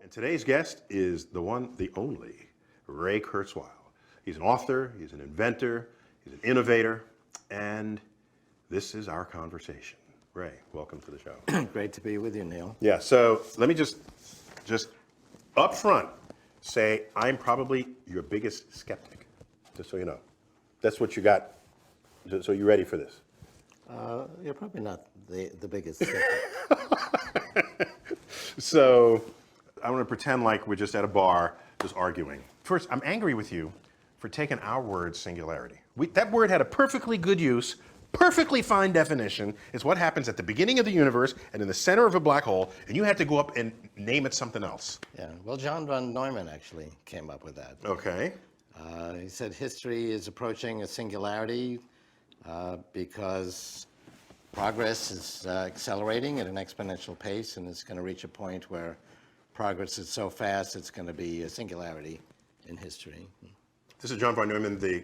And today's guest is the one, the only, Ray Kurzweil. He's an author, he's an inventor, he's an innovator, and this is our conversation. Ray, welcome to the show. Great to be with you, Neil. Yeah, so let me just up front say I'm probably your biggest skeptic, just so you know. That's what you got. So you ready for this? You're probably not the biggest skeptic. So I'm going to pretend like we're just at a bar, just arguing. First, I'm angry with you for taking our word singularity. That word had a perfectly good use, perfectly fine definition. It's what happens at the beginning of the universe and in the center of a black hole, and you had to go up and name it something else. Yeah, well, John von Neumann actually came up with that. Okay. He said history is approaching a singularity because progress is accelerating at an exponential pace, and it's going to reach a point where progress is so fast it's going to be a singularity in history. This is John von Neumann, the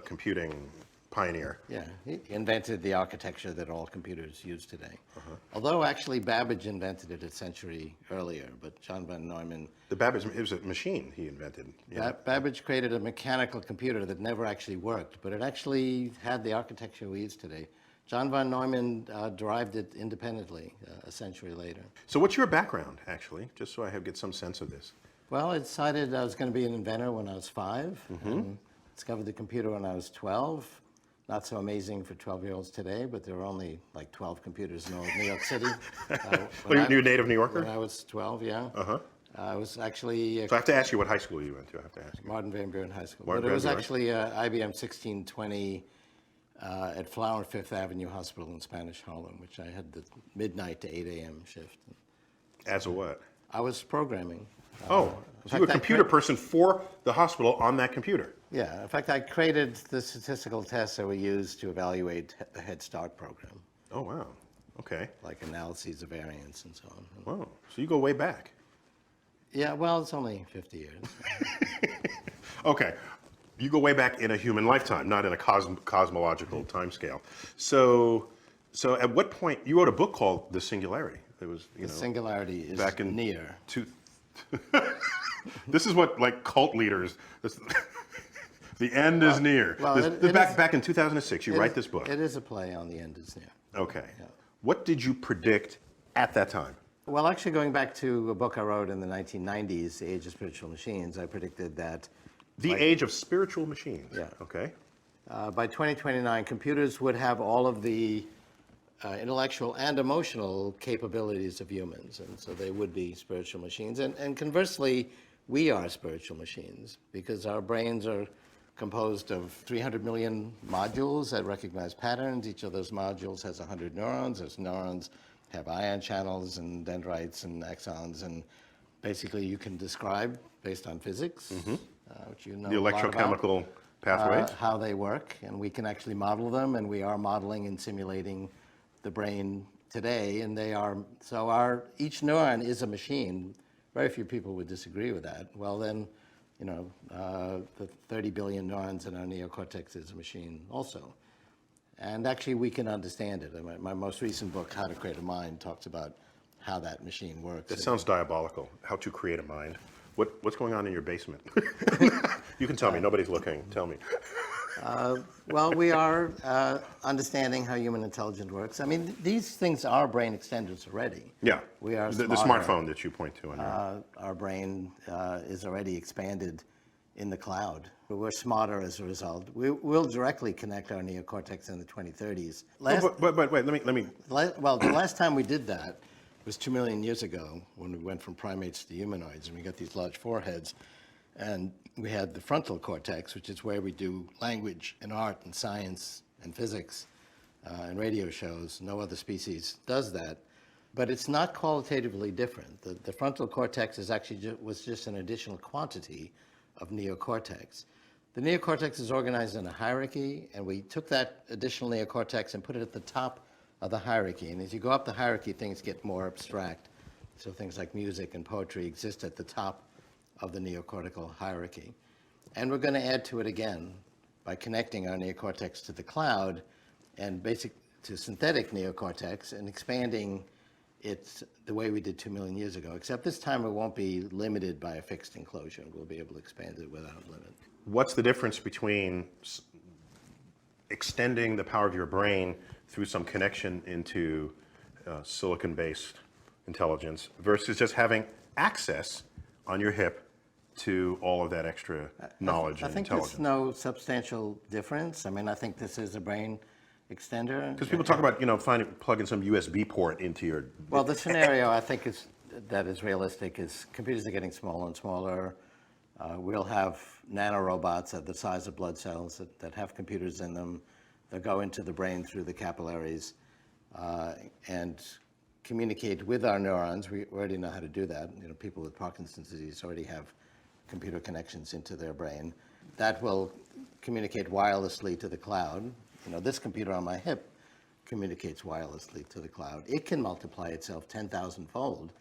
computing pioneer. Yeah, he invented the architecture that all computers use today. Although actually Babbage invented it a century earlier, but John von Neumann... The Babbage, it was a machine he invented. Babbage created a mechanical computer that never actually worked, but it actually had the architecture we use today. John von Neumann derived it independently a century later. So what's your background, actually, just so I get some sense of this? Well, I decided I was going to be an inventor when I was 5, and discovered the computer when I was 12. Not so amazing for 12-year-olds today, but there were only like 12 computers in all of New York City. You're a native New Yorker? When I was 12, yeah. I was actually... So I have to ask you what high school you went to. I have to ask you. Martin Van Buren High School. Martin But it was Van Buren. actually IBM 1620 at Flower and Fifth Avenue Hospital in Spanish Harlem, which I had the midnight to 8 a.m. shift. As a what? I was programming. So you were a computer person for the hospital on that computer? Yeah, in fact, I created the statistical tests that were used to evaluate the Head Start program, Oh, wow. Okay. like analyses of variance and so on. Wow. So you go way back. Yeah, well, it's only 50 years. Okay. You go way back in a human lifetime, not in a cosmological timescale. So at what point, you wrote a book called The Singularity. It was, The singularity is back in near. This is what, like, cult leaders, the end is near. well, Back in 2006, you write this book. It is a play on the end is near. Okay. What did you predict at that time? Well, actually, going back to a book I wrote in the 1990s, The Age of Spiritual Machines, I predicted that The age of spiritual machines. Yeah. Okay. by 2029, computers would have all of the intellectual and emotional capabilities of humans, and so they would be spiritual machines. And conversely, we are spiritual machines because our brains are composed of 300 million modules that recognize patterns. Each of those modules has 100 neurons. Those neurons have ion channels and dendrites and axons, and basically you can describe, based on physics, which you know The a lot about, electrochemical pathways. how they work, and we can actually model them, and we are modeling and simulating the brain today, and they are, so each neuron is a machine. Very few people would disagree with that. Well, then, the 30 billion neurons in our neocortex is a machine also. And actually, we can understand it. My most recent book, How to Create a Mind, talks about how that machine works. That sounds diabolical. How to create a mind. What's going on in your basement? You can tell me. Nobody's looking. Tell me. Well, we are understanding how human intelligence works. I mean, these things are brain extenders already. Yeah. We are the smartphone that you point to. On there. Our brain is already expanded in the cloud. We're smarter as a result. We'll directly connect our neocortex in the 2030s. But wait. Let me. Well, the last time we did that was 2 million years ago when we went from primates to humanoids, and we got these large foreheads. And we had the frontal cortex, which is where we do language and art and science and physics and radio shows. No other species does that. But it's not qualitatively different. The frontal cortex is actually was just an additional quantity of neocortex. The neocortex is organized in a hierarchy, and we took that additional neocortex and put it at the top of the hierarchy. And as you go up the hierarchy, things get more abstract. So things like music and poetry exist at the top of the neocortical hierarchy. And we're going to add to it again by connecting our neocortex to the cloud and to synthetic neocortex and expanding it's the way we did 2 million years ago, except this time it won't be limited by a fixed enclosure. We'll be able to expand it without limit. What's the difference between extending the power of your brain through some connection into silicon-based intelligence versus just having access on your hip to all of that extra knowledge I and think intelligence? there's no substantial difference. I mean, I think this is a brain extender. Because people talk about, plugging some USB port into your. Well, the scenario I think that is realistic is computers are getting smaller and smaller. We'll have nanorobots at the size of blood cells that have computers in them. They'll go into the brain through the capillaries and communicate with our neurons. We already know how to do that. People with Parkinson's disease already have computer connections into their brain. That will communicate wirelessly to the cloud. This computer on my hip communicates wirelessly to the cloud. It can multiply itself 10,000-fold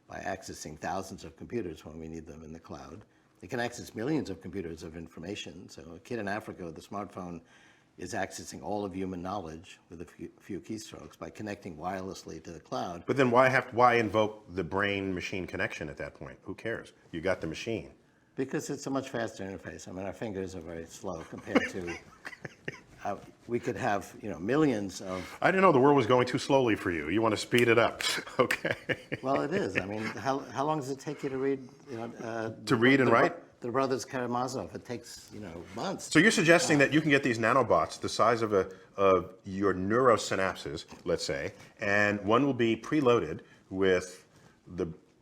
by accessing thousands of computers when we need them in the cloud. It can access millions of computers of information. So a kid in Africa with a smartphone is accessing all of human knowledge with a few keystrokes by connecting wirelessly to the cloud. But then why invoke the brain-machine connection at that point? Who cares? You got the machine. Because it's a much faster interface. I mean, our fingers are very slow compared to. We could have, millions of. I didn't know the world was going too slowly for you. You want to speed it up, okay? Well, it is. I mean, how long does it take you to read? To read and write? The Brothers Karamazov. It takes, months. So you're suggesting that you can get these nanobots the size of your neurosynapses, let's say, and one will be preloaded with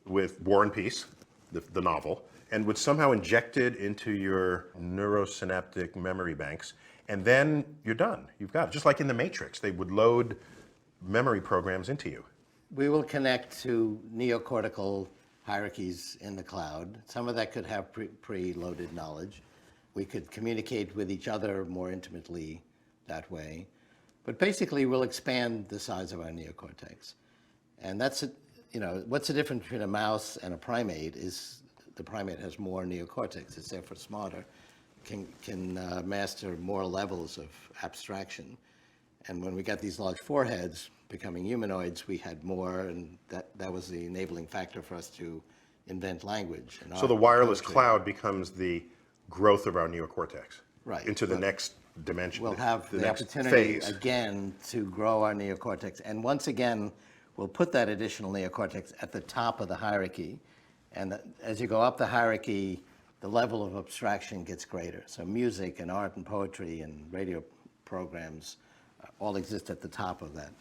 War and Peace, the novel, and would somehow injected into your neurosynaptic memory banks. And then you're done. You've got it. Just like in the Matrix, they would load memory programs into you. We will connect to neocortical hierarchies in the cloud. Some of that could have preloaded knowledge. We could communicate with each other more intimately that way. But basically, we'll expand the size of our neocortex. And that's, what's the difference between a mouse and a primate is the primate has more neocortex. It's therefore smarter. Can master more levels of abstraction. And when we got these large foreheads becoming humanoids, we had more, and that was the enabling factor for us to invent language. So the wireless cloud becomes the growth of our neocortex. Right. Into the next dimension. We'll have the next opportunity phase. again to grow our neocortex. And once again, we'll put that additional neocortex at the top of the hierarchy. And as you go up the hierarchy, the level of abstraction gets greater. So music and art and poetry and radio programs all exist at the top of that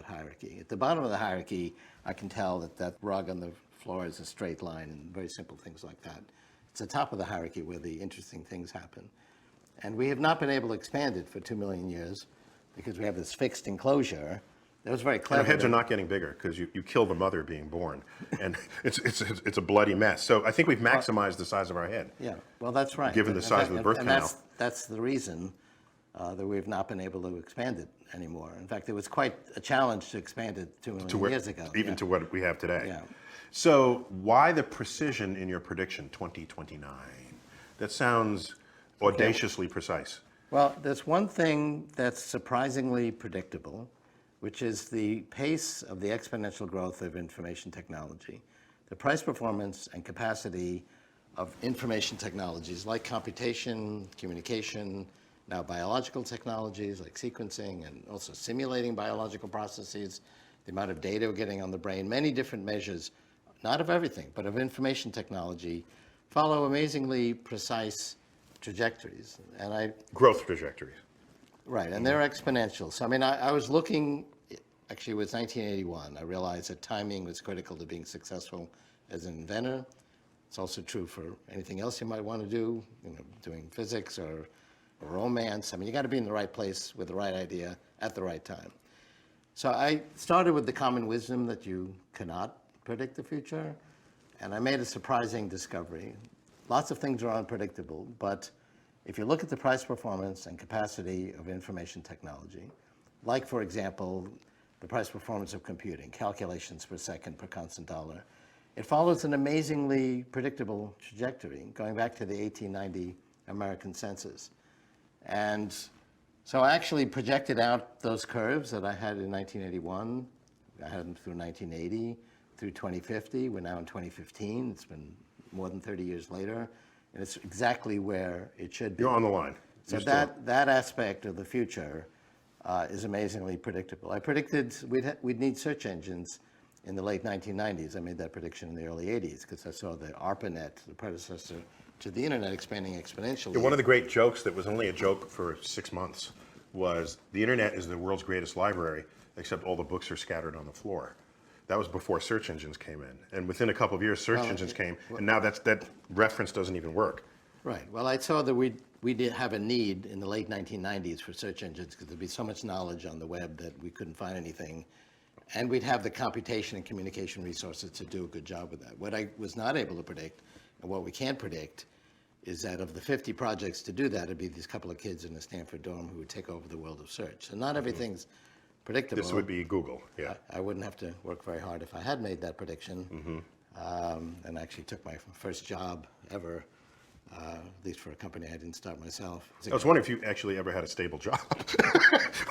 hierarchy. At the bottom of the hierarchy, I can tell that rug on the floor is a straight line and very simple things like that. It's the top of the hierarchy where the interesting things happen. And we have not been able to expand it for 2 million years because we have this fixed enclosure. That was very clever. Our heads are not getting bigger because you kill the mother being born, and it's a bloody mess. So I think we've maximized the size of our head. Yeah, well, that's right. Given the size of the birth canal. That's the reason that we've not been able to expand it anymore. In fact, it was quite a challenge to expand it 2 million years ago. Even to what we have today. Yeah. So why the precision in your prediction, 2029? That sounds audaciously precise. Well, there's one thing that's surprisingly predictable, which is the pace of the exponential growth of information technology. The price, performance, and capacity of information technologies like computation, communication, now biological technologies like sequencing and also simulating biological processes, the amount of data we're getting on the brain, many different measures, not of everything, but of information technology, follow amazingly precise trajectories. And Growth trajectories. Right, and they're exponential. So, I mean, I was looking, actually, it was 1981. I realized that timing was critical to being successful as an inventor. It's also true for anything else you might want to do, doing physics or romance. I mean, you got to be in the right place with the right idea at the right time. So I started with the common wisdom that you cannot predict the future, and I made a surprising discovery. Lots of things are unpredictable, but if you look at the price, performance, and capacity of information technology, like, for example, the price performance of computing, calculations per second per constant dollar, it follows an amazingly predictable trajectory, going back to the 1890 American census. And so I actually projected out those curves that I had in 1981. I had them through 1980, through 2050. We're now in 2015. It's been more than 30 years later, and it's exactly where it should be. You're on the line. So You're still- that aspect of the future is amazingly predictable. I predicted we'd need search engines in the late 1990s. I made that prediction in the early 80s because I saw the ARPANET, the predecessor to the internet, expanding exponentially. One of the great jokes that was only a joke for 6 months was the internet is the world's greatest library, except all the books are scattered on the floor. That was before search engines came in. And within a couple of years, search engines came, and now that reference doesn't even work. Right. Well, I saw that we did have a need in the late 1990s for search engines because there'd be so much knowledge on the web that we couldn't find anything. And we'd have the computation and communication resources to do a good job with that. What I was not able to predict, and what we can't predict, is that of the 50 projects to do that, it'd be these couple of kids in a Stanford dorm who would take over the world of search. So not everything's predictable. This would be Google, yeah. I wouldn't have to work very hard if I had made that prediction. And actually took my first job ever, at least for a company I didn't start myself. I was wondering if you actually ever had a stable job.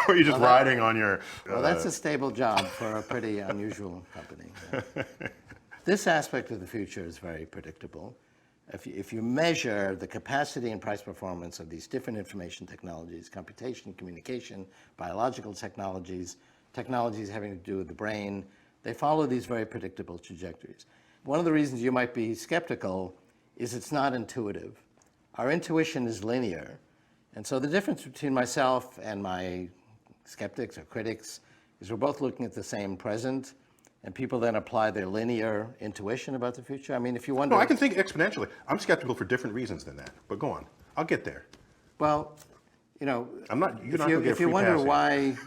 Or you're just riding on your... Well, that's a stable job for a pretty unusual company. Yeah. This aspect of the future is very predictable. If you measure the capacity and price performance of these different information technologies, computation, communication, biological technologies, technologies having to do with the brain, they follow these very predictable trajectories. One of the reasons you might be skeptical is it's not intuitive. Our intuition is linear. And so the difference between myself and my skeptics or critics is we're both looking at the same present, and people then apply their linear intuition about the future. I mean, if you wonder... No, I can think exponentially. I'm skeptical for different reasons than that, but go on. I'll get there. Well, you know, You're not gonna get a if you free wonder pass here. why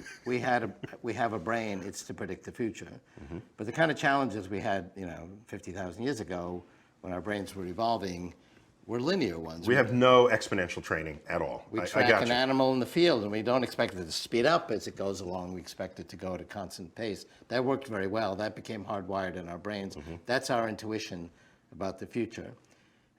we have a brain, it's to predict the future. But the kind of challenges we had, 50,000 years ago, when our brains were evolving, were linear ones. We have no exponential training at all. We I track got an you. animal in the field, and we don't expect it to speed up as it goes along. We expect it to go at a constant pace. That worked very well. That became hardwired in our brains. That's our intuition about the future.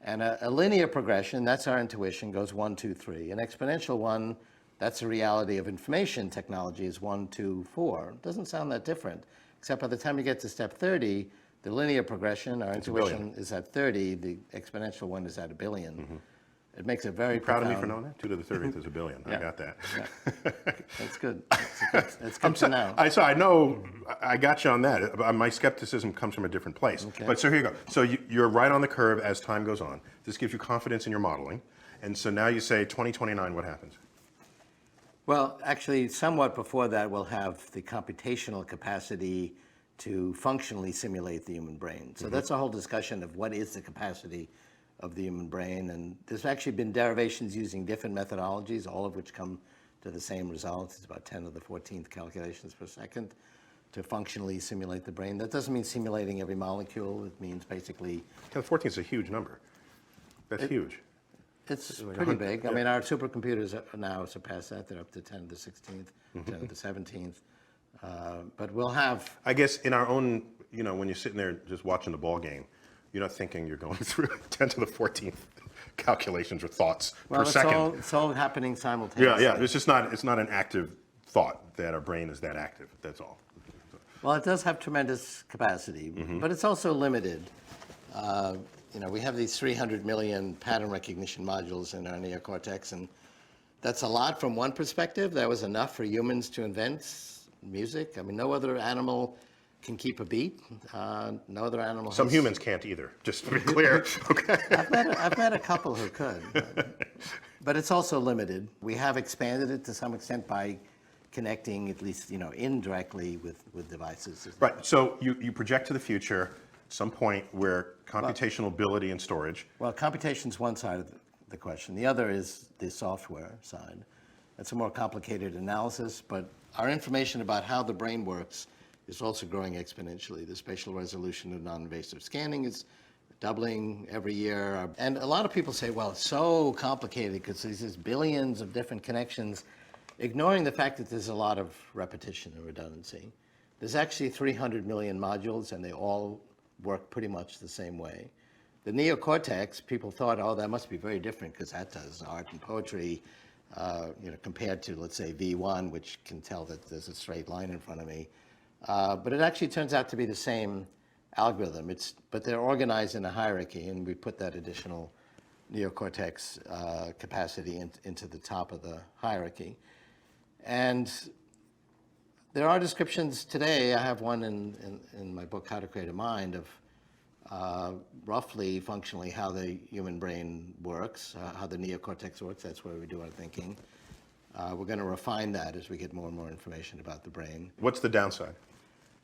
And a linear progression, that's our intuition, goes 1, 2, 3. An exponential one, that's the reality of information technology, is 1, 2, 4. It doesn't sound that different, except by the time you get to step 30, the linear progression, our intuition, is at 30. The exponential one is at 1 billion. It makes it very Proud of me profound. for knowing that? 2 to the 30th is 1 billion. I Yeah. got that. That's good. That's good to know. I know, I got you on that. My skepticism comes from a different place. Okay. But so here you go. So you're right on the curve as time goes on. This gives you confidence in your modeling. And so now you say 2029, what happens? Well, actually, somewhat before that, we'll have the computational capacity to functionally simulate the human brain. So that's a whole discussion of what is the capacity of the human brain. And there's actually been derivations using different methodologies, all of which come to the same results. It's about 10 to the 14th calculations per second to functionally simulate the brain. That doesn't mean simulating every molecule. It means basically... 10 to the 14th is a huge number. That's huge. It's pretty big. I mean, our supercomputers now surpass that. They're up to 10 to the 16th, 10 to the 17th. But we'll have... I guess in our own, when you're sitting there just watching the ball game, you're not thinking you're going through 10 to the 14th calculations or thoughts per second. It's all happening simultaneously. Yeah. It's not an active thought that our brain is that active. That's all. Well, it does have tremendous capacity, but it's also limited. We have these 300 million pattern recognition modules in our neocortex, and that's a lot from one perspective. That was enough for humans to invent music. I mean, no other animal can keep a beat. No other animal. Some humans can't either, just to be clear. Okay. I've met a couple who could, but it's also limited. We have expanded it to some extent by connecting, at least indirectly, with devices. Right. So you project to the future, some point where computational ability and storage. Well, computation's one side of the question. The other is the software side. It's a more complicated analysis, but our information about how the brain works is also growing exponentially. The spatial resolution of non-invasive scanning is doubling every year. And a lot of people say, well, it's so complicated because there's billions of different connections, ignoring the fact that there's a lot of repetition and redundancy. There's actually 300 million modules, and they all work pretty much the same way. The neocortex, people thought, oh, that must be very different because that does art and poetry, compared to, let's say, V1, which can tell that there's a straight line in front of me. But it actually turns out to be the same algorithm. But they're organized in a hierarchy, and we put that additional neocortex capacity into the top of the hierarchy. And there are descriptions today. I have one in my book, How to Create a Mind, of roughly functionally how the human brain works, how the neocortex works. That's where we do our thinking. We're going to refine that as we get more and more information about the brain. What's the downside?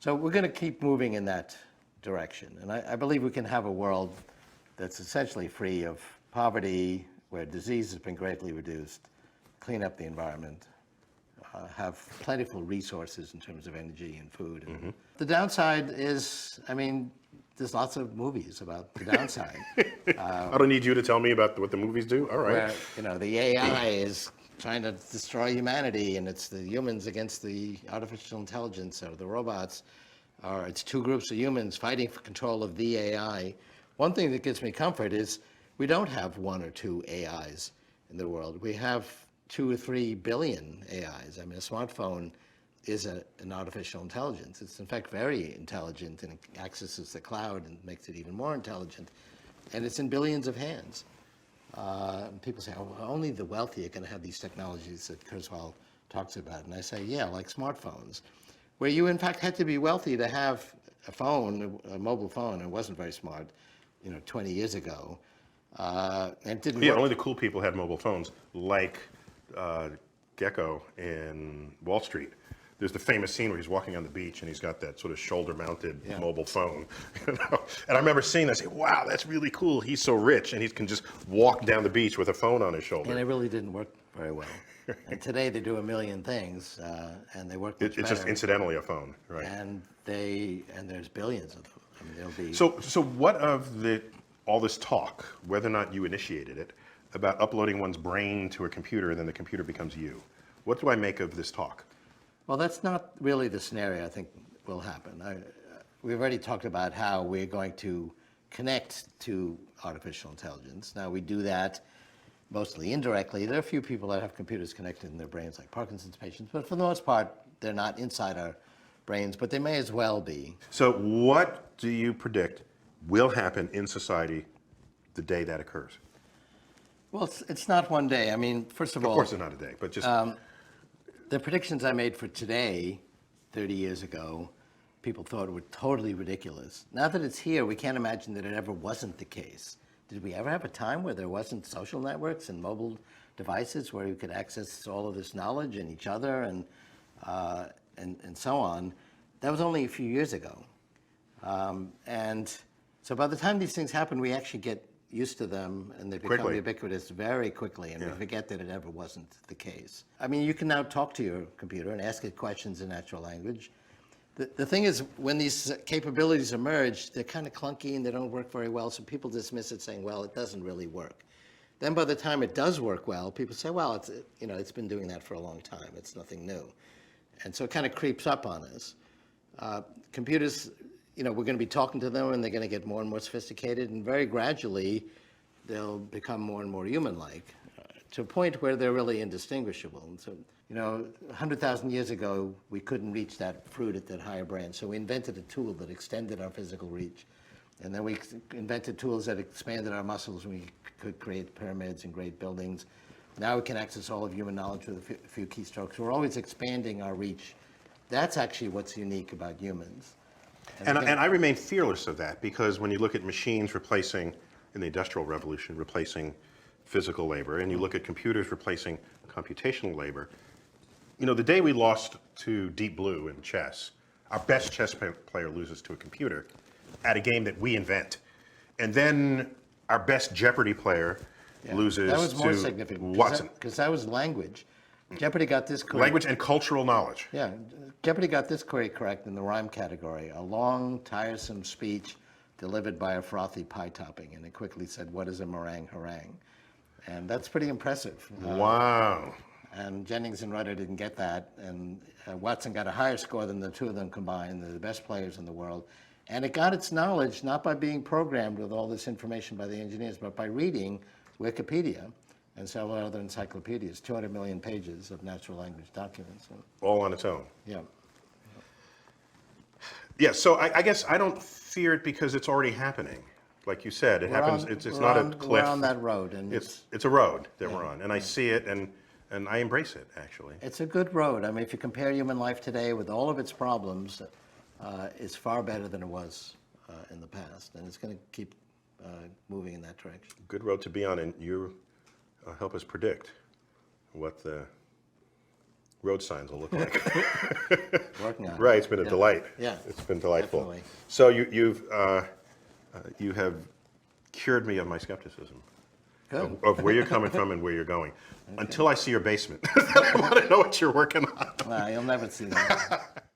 So we're going to keep moving in that direction. And I believe we can have a world that's essentially free of poverty, where disease has been greatly reduced, clean up the environment, have plentiful resources in terms of energy and food. And the downside is, I mean, there's lots of movies about the downside. I don't need you to tell me about what the movies do. All right. Where, you know, the AI is trying to destroy humanity, and it's the humans against the artificial intelligence or the robots, or it's two groups of humans fighting for control of the AI. One thing that gives me comfort is we don't have one or two AIs in the world. We have 2 or 3 billion AIs. I mean, a smartphone is an artificial intelligence. It's in fact very intelligent, and it accesses the cloud and makes it even more intelligent. And it's in billions of hands. People say, oh, only the wealthy are going to have these technologies that Kurzweil talks about. And I say, yeah, like smartphones, where you in fact had to be wealthy to have a phone, a mobile phone. It wasn't very smart, 20 years ago. And it didn't Yeah, work. only the cool people had mobile phones, like Gecko in Wall Street. There's the famous scene where he's walking on the beach and he's got that sort of shoulder-mounted mobile phone. And I remember seeing that, I say, wow, that's really cool. He's so rich, and he can just walk down the beach with a phone on his shoulder. And it really didn't work very well. And today they do a million things, and they work much It's just better. incidentally a phone, right? And there's billions of them. I mean, there'll be. So what of all this talk, whether or not you initiated it, about uploading one's brain to a computer and then the computer becomes you? What do I make of this talk? Well, that's not really the scenario I think will happen. We've already talked about how we're going to connect to artificial intelligence. Now, we do that mostly indirectly. There are a few people that have computers connected in their brains, like Parkinson's patients, but for the most part, they're not inside our brains, but they may as well be. So what do you predict will happen in society the day that occurs? Well, it's not one day. I mean, first of all, Of course it's not a day, but just... the predictions I made for today, 30 years ago, people thought were totally ridiculous. Now that it's here, we can't imagine that it ever wasn't the case. Did we ever have a time where there wasn't social networks and mobile devices where you could access all of this knowledge and each other and so on? That was only a few years ago. And so by the time these things happen, we actually get used to them, and they become Quickly. ubiquitous very quickly, and we forget that it ever wasn't the case. I mean, you can now talk to your computer and ask it questions in natural language. The thing is, when these capabilities emerge, they're kind of clunky and they don't work very well, so people dismiss it saying, well, it doesn't really work. Then by the time it does work well, people say, well, it's been doing that for a long time. It's nothing new. And so it kind of creeps up on us. Computers, we're going to be talking to them, and they're going to get more and more sophisticated, and very gradually they'll become more and more human-like to a point where they're really indistinguishable. And so, 100,000 years ago, we couldn't reach that fruit at that higher branch, so we invented a tool that extended our physical reach. And then we invented tools that expanded our muscles, and we could create pyramids and great buildings. Now we can access all of human knowledge with a few keystrokes. We're always expanding our reach. That's actually what's unique about humans. And I remain fearless of that, because when you look at machines replacing, in the Industrial Revolution, replacing physical labor, and you look at computers replacing computational labor, the day we lost to Deep Blue in chess, our best chess player loses to a computer at a game that we invent. And then our best Jeopardy player loses That was more to significant. Watson. Because that was language. Jeopardy got this correct. Language and cultural knowledge. Yeah, Jeopardy got this query correct in the rhyme category. A long, tiresome speech delivered by a frothy pie topping. And it quickly said, what is a meringue harangue? And that's pretty impressive. Wow. And Jennings and Rudder didn't get that. And Watson got a higher score than the two of them combined. They're the best players in the world. And it got its knowledge not by being programmed with all this information by the engineers, but by reading Wikipedia and several other encyclopedias, 200 million pages of natural language documents. All on its own. Yeah. Yeah, so I guess I don't fear it because it's already happening. Like you said, it happens. It's not a cliff. We're on that road, and It's a road that we're on, and I see it, and I embrace it actually. it's a good road. I mean, if you compare human life today with all of its problems, it's far better than it was in the past, and it's going to keep moving in that direction. Good road to be on, and you help us predict what the road signs will look like. Working on it. Right, it's been a delight. Yeah, It's been delightful. definitely. So you have cured me of my skepticism Good. of where you're coming from and where you're going. Until I see your basement, I want to know what you're working on. Well, you'll never see that.